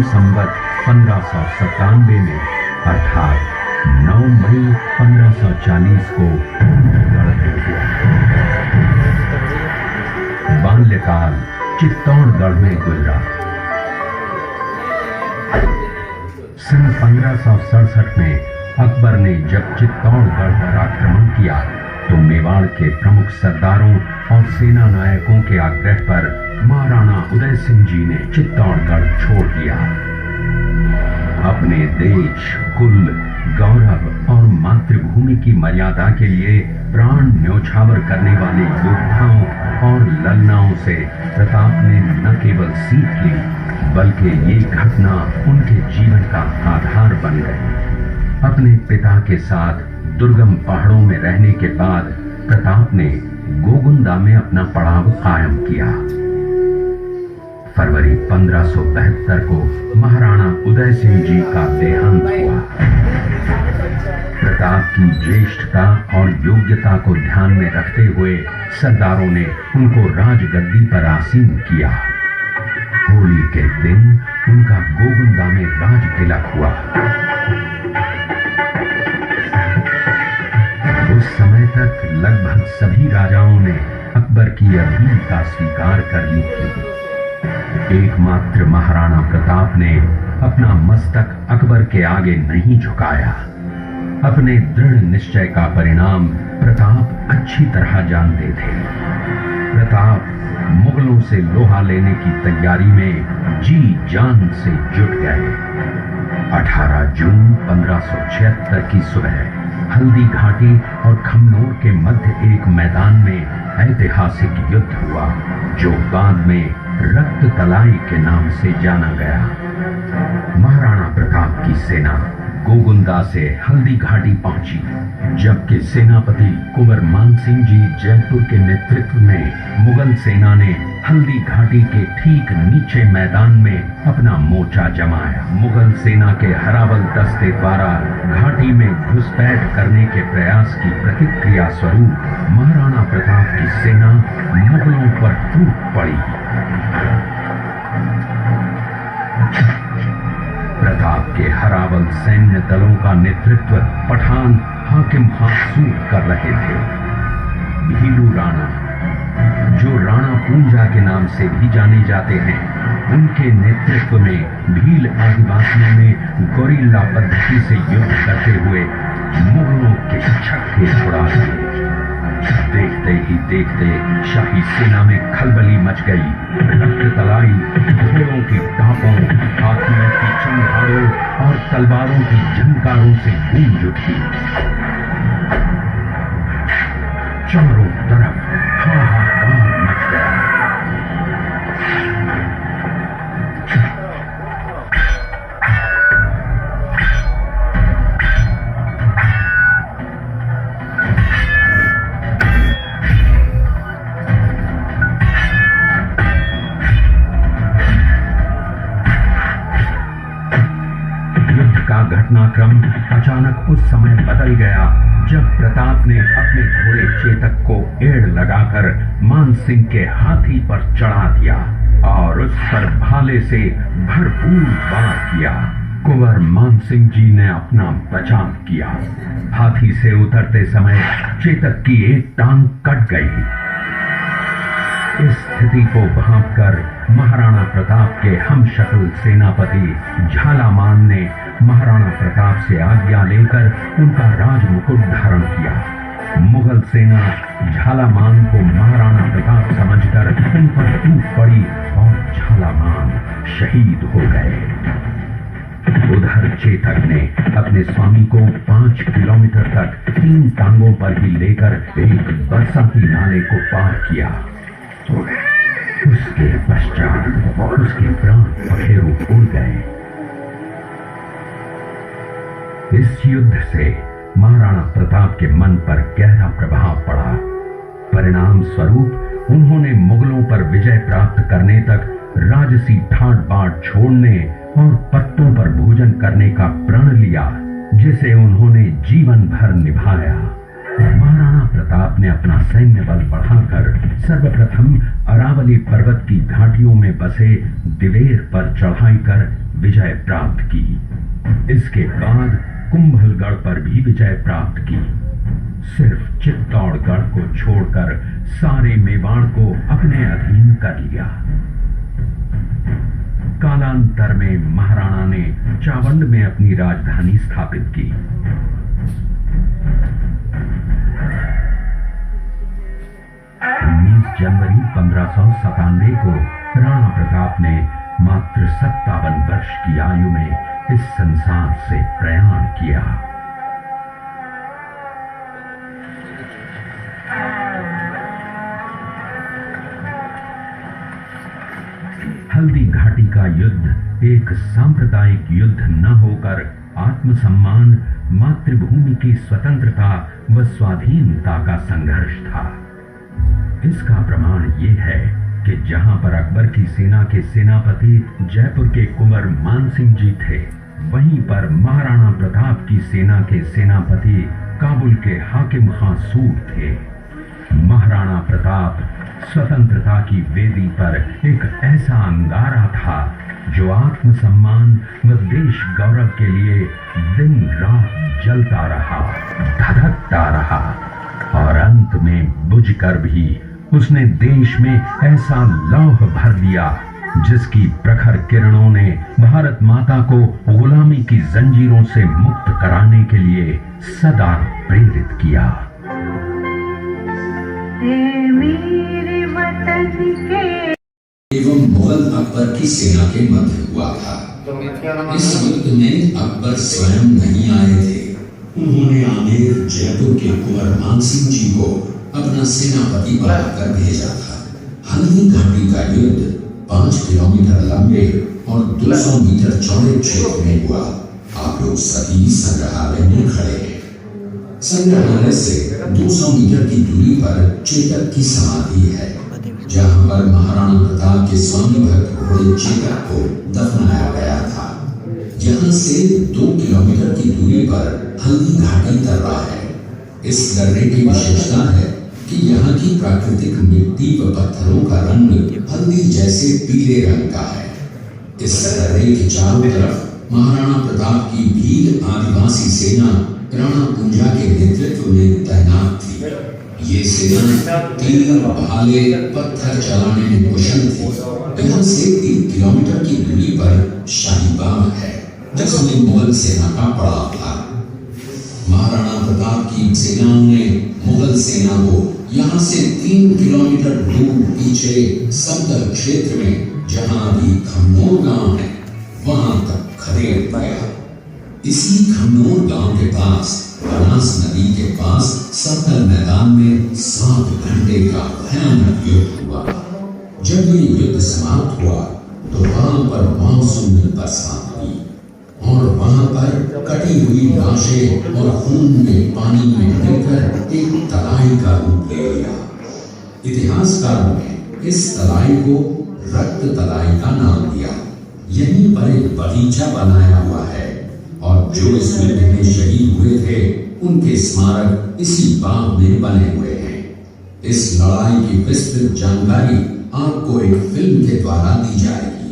संवत 1597 में अर्थात 9 मई 1540 को गढ़ हुआ। बाल्यकाल चित्तौड़गढ़ में गुजरा। सन 1567 में अकबर ने जब चित्तौड़गढ़ पर आक्रमण किया तो मेवाड़ के प्रमुख सरदारों और सेना नायकों के आग्रह पर महाराणा उदय सिंह जी ने चित्तौड़गढ़ छोड़ दिया। अपने देश, कुल, गौरव और मातृभूमि की मर्यादा के लिए प्राण न्योछावर करने वाले योद्धाओं और ललनाओं से प्रताप ने न केवल सीख ली बल्कि ये घटना उनके जीवन का आधार बन गई। अपने पिता के साथ दुर्गम पहाड़ों में रहने के बाद प्रताप ने गोगुंदा में अपना पड़ाव कायम किया। फरवरी 1572 को महाराणा उदय सिंह जी का देहांत हुआ। प्रताप की ज्येष्ठता और योग्यता को ध्यान में रखते हुए सरदारों ने उनको राजगद्दी पर आसीन किया। होली के दिन उनका गोगुंदा में राज तिलक हुआ। उस समय तक लगभग सभी राजाओं ने अकबर की अधीनता स्वीकार कर ली थी। एकमात्र महाराणा प्रताप ने अपना मस्तक अकबर के आगे नहीं झुकाया। अपने दृढ़ निश्चय का परिणाम प्रताप अच्छी तरह जानते थे। प्रताप मुगलों से लोहा लेने की तैयारी में जी जान से जुट गए। 18 जून 1576 की सुबह हल्दी घाटी और खमनोर के मध्य एक मैदान में ऐतिहासिक युद्ध हुआ जो बाद में रक्त तलाई के नाम से जाना गया। महाराणा प्रताप की सेना गोगुंदा से हल्दी घाटी पहुंची, जबकि सेनापति कुंवर मानसिंह जी जयपुर के नेतृत्व में मुगल सेना ने हल्दी घाटी के ठीक नीचे मैदान में अपना मोर्चा जमाया। मुगल सेना के हरावल दस्ते द्वारा घाटी में घुसपैठ करने के प्रयास की प्रतिक्रिया स्वरूप महाराणा प्रताप की सेना मुगलों पर टूट पड़ी। प्रताप के हरावल सैन्य दलों का नेतृत्व पठान हाकिम हासूर कर रहे थे। भीलू राणा, जो राणा पूंजा के नाम से भी जाने जाते हैं, उनके नेतृत्व में भील आदिवासियों ने गोरिल्ला पद्धति से युद्ध करते हुए मुगलों के छक्के छुड़ा दिए। देखते ही देखते शाही सेना में खलबली मच गई। रक्त तलाई घोड़ों की टापों, हाथियों की चंगारों और तलवारों की झंकारों से गूंज उठी। चारों तरफ हाहाकार मच गया। घटनाक्रम अचानक उस समय बदल गया जब प्रताप ने अपने घोड़े चेतक को एड़ लगाकर मानसिंह के हाथी पर चढ़ा दिया और उस पर भाले से भरपूर वार किया। कुंवर मानसिंह जी ने अपना बचाव किया। हाथी से उतरते समय चेतक की एक टांग कट गई। इस स्थिति को भांपकर महाराणा प्रताप के हमशक्ल सेनापति झालामान ने महाराणा प्रताप से आज्ञा लेकर उनका राजमुकुट धारण किया। मुगल सेना झालामान को महाराणा प्रताप समझकर उन पर टूट पड़ी और झालामान शहीद हो गए। उधर चेतक ने अपने स्वामी को 5 किलोमीटर तक 3 टांगों पर ही लेकर एक बरसाती नाले को पार किया। उसके पश्चात उसके प्राण पखेरु उड़ गए। इस युद्ध से महाराणा प्रताप के मन पर गहरा प्रभाव पड़ा। परिणाम स्वरूप उन्होंने मुगलों पर विजय प्राप्त करने तक राजसी ठाट बाट छोड़ने और पत्तों पर भोजन करने का प्रण लिया, जिसे उन्होंने जीवन भर निभाया। महाराणा प्रताप ने अपना सैन्य बल बढ़ाकर सर्वप्रथम अरावली पर्वत की घाटियों में बसे दिवेर पर चढ़ाई कर विजय प्राप्त की। इसके बाद कुंभलगढ़ पर भी विजय प्राप्त की। सिर्फ चित्तौड़गढ़ को छोड़कर सारे मेवाड़ को अपने अधीन कर लिया। कालांतर में महाराणा ने चावंड में अपनी राजधानी स्थापित की। 19 जनवरी 1597 को राणा प्रताप ने मात्र 57 वर्ष की आयु में इस संसार से प्रयाण किया। हल्दी घाटी का युद्ध एक सांप्रदायिक युद्ध न होकर आत्मसम्मान, मातृभूमि की स्वतंत्रता व स्वाधीनता का संघर्ष था। इसका प्रमाण यह है कि जहां पर अकबर की सेना के सेनापति जयपुर के कुंवर मानसिंह जी थे, वहीं पर महाराणा प्रताप की सेना के सेनापति काबुल के हाकिम खां सूर थे। महाराणा प्रताप स्वतंत्रता की वेदी पर एक ऐसा अंगारा था जो आत्मसम्मान व देश गौरव के लिए दिन रात जलता रहा, धधकता रहा और अंत में बुझकर भी उसने देश में ऐसा लौह भर दिया जिसकी प्रखर किरणों ने भारत माता को गुलामी की जंजीरों से मुक्त कराने के लिए सदा प्रेरित किया। मेरे वतन के एवं मुगल अकबर की सेना के मध्य हुआ था। इस युद्ध में अकबर स्वयं नहीं आए थे। उन्होंने आमेर जयपुर के कुंवर मानसिंह जी को अपना सेनापति बनाकर भेजा था। हल्दी घाटी का युद्ध 5 किलोमीटर लंबे और 200 मीटर चौड़े क्षेत्र में हुआ। आप लोग सभी संग्रहालय में खड़े हैं। संग्रहालय से 200 मीटर की दूरी पर चेतक की समाधि है, जहां पर महाराणा प्रताप के स्वामी भक्त घोड़े चेतक को दफनाया गया था। यहाँ से 2 किलोमीटर की दूरी पर हल्दी घाटी दर्रा है। इस दर्रे की विशेषता है कि यहाँ की प्राकृतिक मिट्टी व पत्थरों का रंग हल्दी जैसे पीले रंग का है। इस दर्रे के चारों तरफ महाराणा प्रताप की भील आदिवासी सेना राणा कुंजा के नेतृत्व में तैनात थी। ये सेना तीर, भाले, पत्थर चलाने में कुशल थी। यहाँ से 3 किलोमीटर की दूरी पर शाही बाग है, जिसमें मुगल सेना का पड़ाव था। महाराणा प्रताप की सेनाओं ने मुगल सेना को यहाँ से 3 किलोमीटर दूर पीछे समतल क्षेत्र में, जहाँ अभी खमनोर गांव है, वहां तक खदेड़ दिया। इसी खमनोर गांव के पास बनास नदी के पास समतल मैदान में 7 घंटे का भयानक युद्ध हुआ। जब ये युद्ध समाप्त हुआ तो वहां पर मानसून बरसात हुई और वहां पर कटी हुई लाशें और खून में पानी में मिलकर एक तलाई का रूप ले लिया। इतिहासकारों ने इस तलाई को रक्त तलाई का नाम दिया। यहीं पर एक बगीचा बनाया हुआ है और जो इस युद्ध में शहीद हुए थे उनके स्मारक इसी बाग में बने हुए हैं। इस लड़ाई की विस्तृत जानकारी आपको एक फिल्म के द्वारा दी जाएगी।